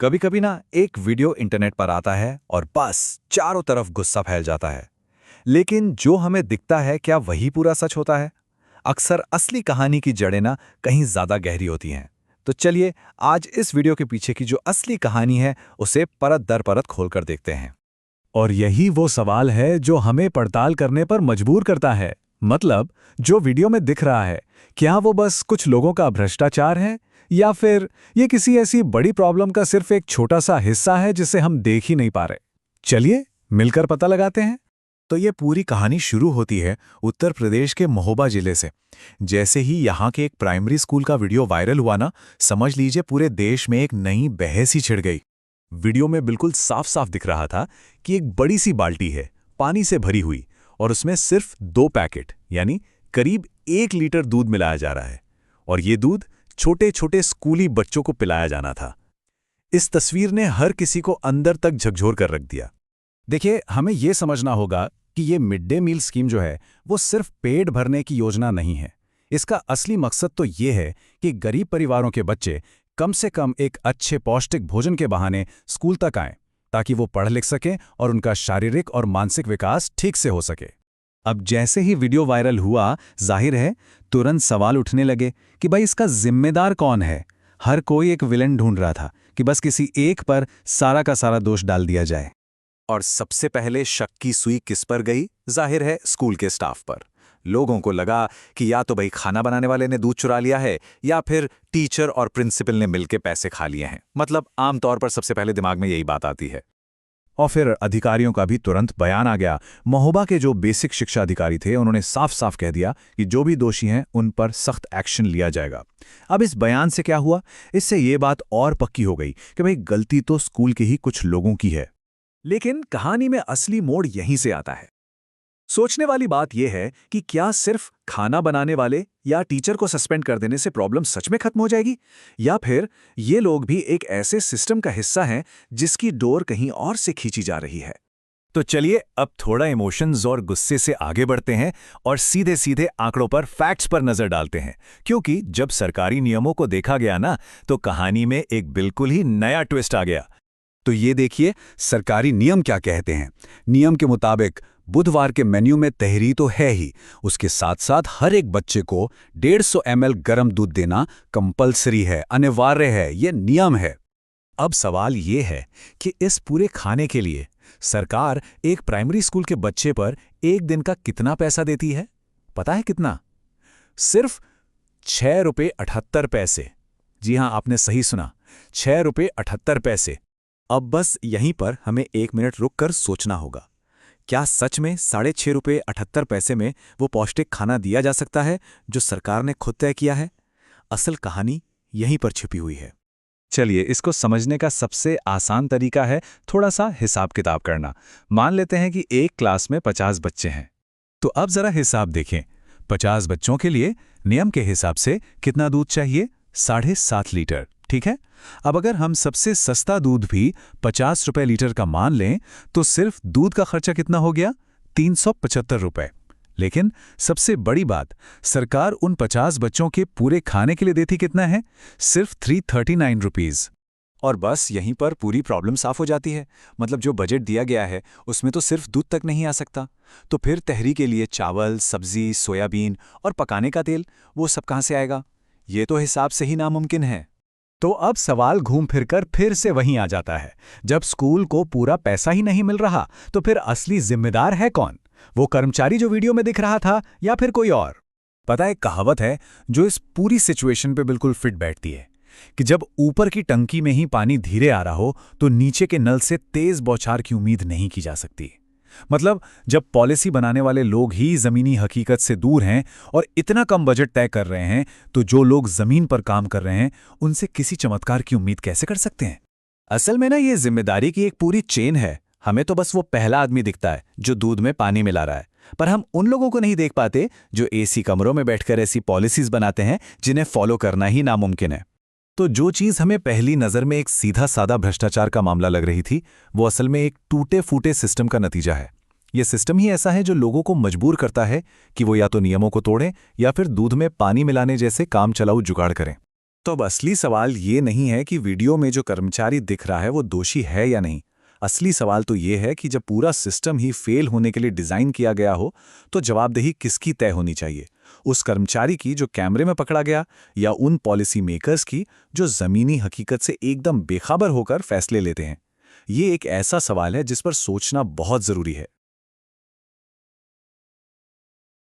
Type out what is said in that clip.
कभी कभी ना एक वीडियो इंटरनेट पर आता है और बस चारों तरफ गुस्सा फैल जाता है। लेकिन जो हमें दिखता है क्या वही पूरा सच होता है? अक्सर असली कहानी की जड़ें ना कहीं ज्यादा गहरी होती हैं। तो चलिए आज इस वीडियो के पीछे की जो असली कहानी है उसे परत दर परत खोलकर देखते हैं। और यही वो सवाल है जो हमें पड़ताल करने पर मजबूर करता है। मतलब, जो वीडियो में दिख रहा है, क्या वो बस कुछ लोगों का भ्रष्टाचार है, या फिर ये किसी ऐसी बड़ी प्रॉब्लम का सिर्फ एक छोटा सा हिस्सा है जिसे हम देख ही नहीं पा रहे? चलिए मिलकर पता लगाते हैं। तो ये पूरी कहानी शुरू होती है उत्तर प्रदेश के महोबा जिले से। जैसे ही यहाँ के एक प्राइमरी स्कूल का वीडियो वायरल हुआ ना, समझ लीजिए पूरे देश में एक नई बहस ही छिड़ गई। वीडियो में बिल्कुल साफ साफ दिख रहा था कि एक बड़ी सी बाल्टी है, पानी से भरी हुई, और उसमें सिर्फ 2 पैकेट यानी करीब 1 लीटर दूध मिलाया जा रहा है। और ये दूध छोटे छोटे स्कूली बच्चों को पिलाया जाना था। इस तस्वीर ने हर किसी को अंदर तक झकझोर कर रख दिया। देखिए, हमें यह समझना होगा कि ये मिड डे मील स्कीम जो है वो सिर्फ पेट भरने की योजना नहीं है। इसका असली मकसद तो ये है कि गरीब परिवारों के बच्चे कम से कम एक अच्छे पौष्टिक भोजन के बहाने स्कूल तक आएं, ताकि वो पढ़ लिख सकें और उनका शारीरिक और मानसिक विकास ठीक से हो सके। अब जैसे ही वीडियो वायरल हुआ, जाहिर है तुरंत सवाल उठने लगे कि भाई इसका जिम्मेदार कौन है। हर कोई एक विलन ढूंढ रहा था कि बस किसी एक पर सारा का सारा दोष डाल दिया जाए। और सबसे पहले शक की सुई किस पर गई? जाहिर है स्कूल के स्टाफ पर। लोगों को लगा कि या तो भाई खाना बनाने वाले ने दूध चुरा लिया है, या फिर टीचर और प्रिंसिपल ने मिलकर पैसे खा लिए हैं। मतलब आमतौर पर सबसे पहले दिमाग में यही बात आती है। और फिर अधिकारियों का भी तुरंत बयान आ गया। महोबा के जो बेसिक शिक्षा अधिकारी थे, उन्होंने साफ साफ कह दिया कि जो भी दोषी हैं उन पर सख्त एक्शन लिया जाएगा। अब इस बयान से क्या हुआ? इससे ये बात और पक्की हो गई कि भाई गलती तो स्कूल के ही कुछ लोगों की है। लेकिन कहानी में असली मोड़ यहीं से आता है। सोचने वाली बात यह है कि क्या सिर्फ खाना बनाने वाले या टीचर को सस्पेंड कर देने से प्रॉब्लम सच में खत्म हो जाएगी, या फिर ये लोग भी एक ऐसे सिस्टम का हिस्सा हैं जिसकी डोर कहीं और से खींची जा रही है? तो चलिए अब थोड़ा इमोशंस और गुस्से से आगे बढ़ते हैं और सीधे सीधे आंकड़ों पर, फैक्ट्स पर नजर डालते हैं। क्योंकि जब सरकारी नियमों को देखा गया ना, तो कहानी में एक बिल्कुल ही नया ट्विस्ट आ गया। तो ये देखिए सरकारी नियम क्या कहते हैं। नियम के मुताबिक बुधवार के मेन्यू में तहरी तो है ही, उसके साथ साथ हर एक बच्चे को 150 ml गर्म दूध देना कंपलसरी है, अनिवार्य है, ये नियम है। अब सवाल ये है कि इस पूरे खाने के लिए सरकार एक प्राइमरी स्कूल के बच्चे पर एक दिन का कितना पैसा देती है? पता है कितना? सिर्फ 6 रुपये 78 पैसे। जी हां, आपने सही सुना, 6 रुपये 78 पैसे। अब बस यहीं पर हमें 1 मिनट रुककर सोचना होगा। क्या सच में 6.5 रुपये 78 पैसे में वो पौष्टिक खाना दिया जा सकता है जो सरकार ने खुद तय किया है? असल कहानी यहीं पर छिपी हुई है। चलिए, इसको समझने का सबसे आसान तरीका है थोड़ा सा हिसाब किताब करना। मान लेते हैं कि एक क्लास में 50 बच्चे हैं। तो अब जरा हिसाब देखें। 50 बच्चों के लिए नियम के हिसाब से कितना दूध चाहिए? 7.5 लीटर। ठीक है। अब अगर हम सबसे सस्ता दूध भी 50 रुपए लीटर का मान लें, तो सिर्फ दूध का खर्चा कितना हो गया? 375 रुपए। लेकिन सबसे बड़ी बात, सरकार उन 50 बच्चों के पूरे खाने के लिए देती कितना है? सिर्फ 339 रुपीज। और बस यहीं पर पूरी प्रॉब्लम साफ हो जाती है। मतलब जो बजट दिया गया है उसमें तो सिर्फ दूध तक नहीं आ सकता। तो फिर तहरी के लिए चावल, सब्जी, सोयाबीन और पकाने का तेल, वो सब कहाँ से आएगा? ये तो हिसाब से ही नामुमकिन है। तो अब सवाल घूम फिरकर फिर से वहीं आ जाता है। जब स्कूल को पूरा पैसा ही नहीं मिल रहा, तो फिर असली जिम्मेदार है कौन? वो कर्मचारी जो वीडियो में दिख रहा था, या फिर कोई और? पता है, कहावत है जो इस पूरी सिचुएशन पे बिल्कुल फिट बैठती है कि जब ऊपर की टंकी में ही पानी धीरे आ रहा हो, तो नीचे के नल से तेज बौछार की उम्मीद नहीं की जा सकती। मतलब जब पॉलिसी बनाने वाले लोग ही जमीनी हकीकत से दूर हैं और इतना कम बजट तय कर रहे हैं, तो जो लोग जमीन पर काम कर रहे हैं उनसे किसी चमत्कार की उम्मीद कैसे कर सकते हैं? असल में ना, ये जिम्मेदारी की एक पूरी चेन है। हमें तो बस वो पहला आदमी दिखता है जो दूध में पानी मिला रहा है, पर हम उन लोगों को नहीं देख पाते जो एसी कमरों में बैठकर ऐसी पॉलिसीज बनाते हैं जिन्हें फॉलो करना ही नामुमकिन है। तो जो चीज हमें पहली नजर में एक सीधा सादा भ्रष्टाचार का मामला लग रही थी, वो असल में एक टूटे फूटे सिस्टम का नतीजा है। ये सिस्टम ही ऐसा है जो लोगों को मजबूर करता है कि वो या तो नियमों को तोड़ें या फिर दूध में पानी मिलाने जैसे काम चलाऊ जुगाड़ करें। तो अब असली सवाल ये नहीं है कि वीडियो में जो कर्मचारी दिख रहा है वो दोषी है या नहीं। असली सवाल तो ये है कि जब पूरा सिस्टम ही फेल होने के लिए डिजाइन किया गया हो तो जवाबदेही किसकी तय होनी चाहिए, उस कर्मचारी की जो कैमरे में पकड़ा गया, या उन पॉलिसी मेकर्स की जो जमीनी हकीकत से एकदम बेखबर होकर फैसले लेते हैं। ये एक ऐसा सवाल है जिस पर सोचना बहुत जरूरी है।